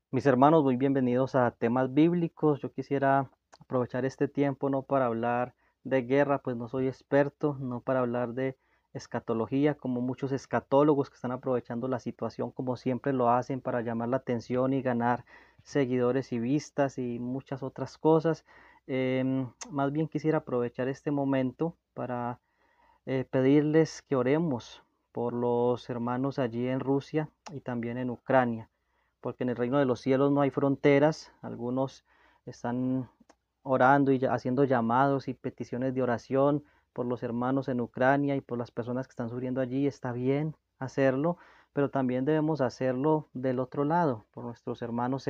Mis hermanos, muy bienvenidos a temas bíblicos. Yo quisiera aprovechar este tiempo no para hablar de guerra, pues no soy experto, no para hablar de escatología, como muchos escatólogos que están aprovechando la situación como siempre lo hacen para llamar la atención y ganar seguidores y vistas y muchas otras cosas. Más bien quisiera aprovechar este momento para pedirles que oremos por los hermanos allí en Rusia y también en Ucrania, porque en el reino de los cielos no hay fronteras. Algunos están orando y haciendo llamados y peticiones de oración por los hermanos en Ucrania y por las personas que están sufriendo allí. Está bien hacerlo, pero también debemos hacerlo del otro lado, por nuestros hermanos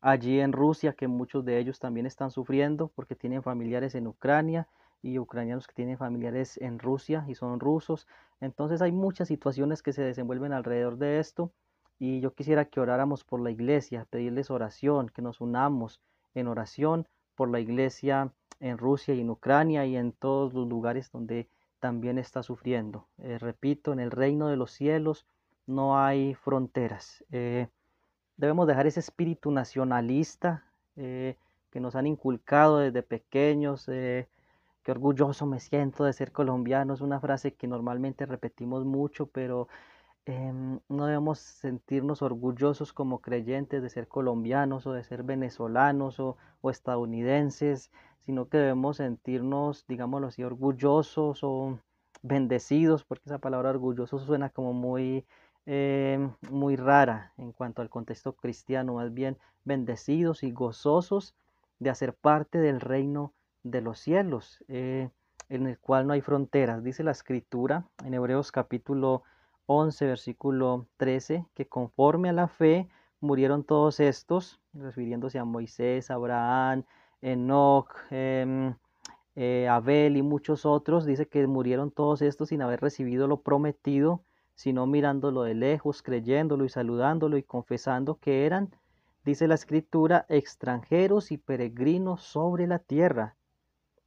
allí en Rusia, que muchos de ellos también están sufriendo porque tienen familiares en Ucrania y ucranianos que tienen familiares en Rusia y son rusos. Entonces hay muchas situaciones que se desenvuelven alrededor de esto y yo quisiera que oráramos por la iglesia, pedirles oración, que nos unamos en oración por la iglesia en Rusia y en Ucrania y en todos los lugares donde también está sufriendo. Repito, en el reino de los cielos no hay fronteras. Debemos dejar ese espíritu nacionalista que nos han inculcado desde pequeños. Qué orgulloso me siento de ser colombiano. Es una frase que normalmente repetimos mucho, pero no debemos sentirnos orgullosos como creyentes de ser colombianos o de ser venezolanos o estadounidenses, sino que debemos sentirnos, digámoslo así, orgullosos o bendecidos, porque esa palabra orgulloso suena como muy rara en cuanto al contexto cristiano, más bien bendecidos y gozosos de hacer parte del reino de los cielos, en el cual no hay fronteras. Dice la escritura en Hebreos capítulo 11, versículo 13, que conforme a la fe murieron todos estos, refiriéndose a Moisés, Abraham, Enoch, Abel y muchos otros. Dice que murieron todos estos sin haber recibido lo prometido, sino mirándolo de lejos, creyéndolo y saludándolo y confesando que eran, dice la escritura, extranjeros y peregrinos sobre la tierra,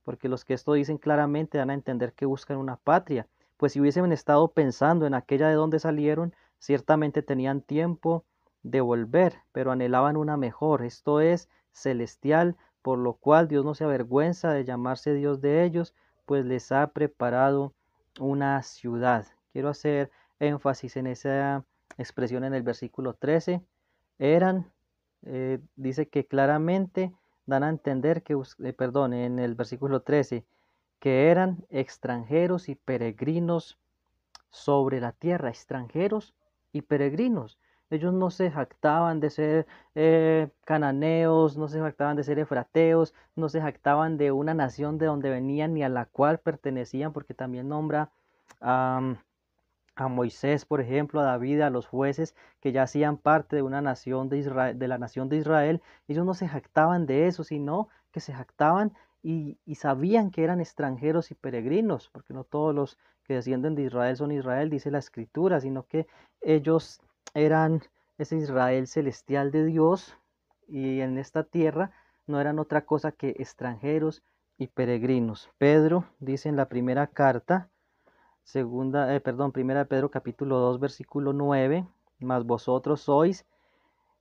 porque los que esto dicen claramente dan a entender que buscan una patria, pues si hubiesen estado pensando en aquella de donde salieron, ciertamente tenían tiempo de volver, pero anhelaban una mejor, esto es, celestial, por lo cual Dios no se avergüenza de llamarse Dios de ellos, pues les ha preparado una ciudad. Quiero hacer énfasis en esa expresión en el versículo 13. Eran, dice que claramente dan a entender que, perdón, en el versículo 13, que eran extranjeros y peregrinos sobre la tierra, extranjeros y peregrinos. Ellos no se jactaban de ser cananeos, no se jactaban de ser efrateos, no se jactaban de una nación de donde venían ni a la cual pertenecían, porque también nombra a a Moisés, por ejemplo, a David, a los jueces que ya hacían parte de una nación de Israel, de la nación de Israel. Ellos no se jactaban de eso, sino que se jactaban y sabían que eran extranjeros y peregrinos, porque no todos los que descienden de Israel son Israel, dice la escritura, sino que ellos eran ese Israel celestial de Dios y en esta tierra no eran otra cosa que extranjeros y peregrinos. Pedro dice en la primera carta, primera de Pedro capítulo 2 versículo 9, mas vosotros sois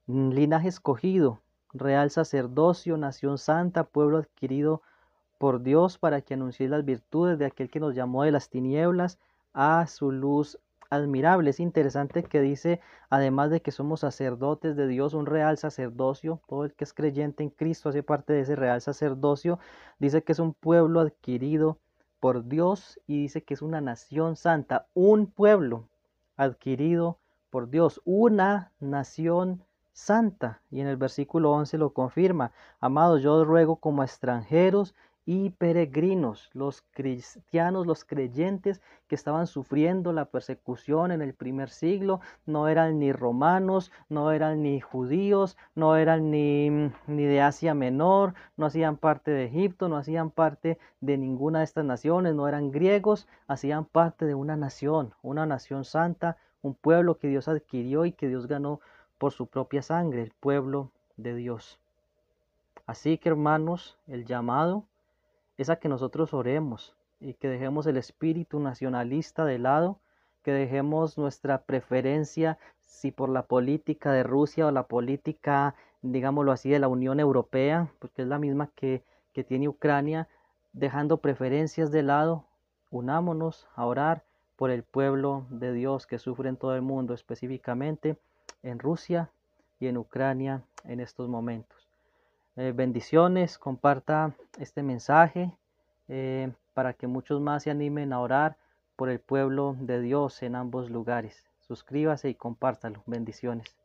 linaje escogido, real sacerdocio, nación santa, pueblo adquirido por Dios para que anunciéis las virtudes de aquel que nos llamó de las tinieblas a su luz admirable. Es interesante que dice, además de que somos sacerdotes de Dios, un real sacerdocio, todo el que es creyente en Cristo hace parte de ese real sacerdocio, dice que es un pueblo adquirido por Dios y dice que es una nación santa, un pueblo adquirido por Dios, una nación santa. Y en el versículo 11 lo confirma. Amados, yo os ruego como a extranjeros y peregrinos, los cristianos, los creyentes que estaban sufriendo la persecución en el primer siglo, no eran ni romanos, no eran ni judíos, no eran ni de Asia Menor, no hacían parte de Egipto, no hacían parte de ninguna de estas naciones, no eran griegos, hacían parte de una nación santa, un pueblo que Dios adquirió y que Dios ganó por su propia sangre, el pueblo de Dios. Así que hermanos, el llamado es a que nosotros oremos y que dejemos el espíritu nacionalista de lado, que dejemos nuestra preferencia, si por la política de Rusia o la política, digámoslo así, de la Unión Europea, porque es la misma que tiene Ucrania, dejando preferencias de lado, unámonos a orar por el pueblo de Dios que sufre en todo el mundo, específicamente en Rusia y en Ucrania en estos momentos. Bendiciones, comparta este mensaje para que muchos más se animen a orar por el pueblo de Dios en ambos lugares. Suscríbase y compártalo. Bendiciones.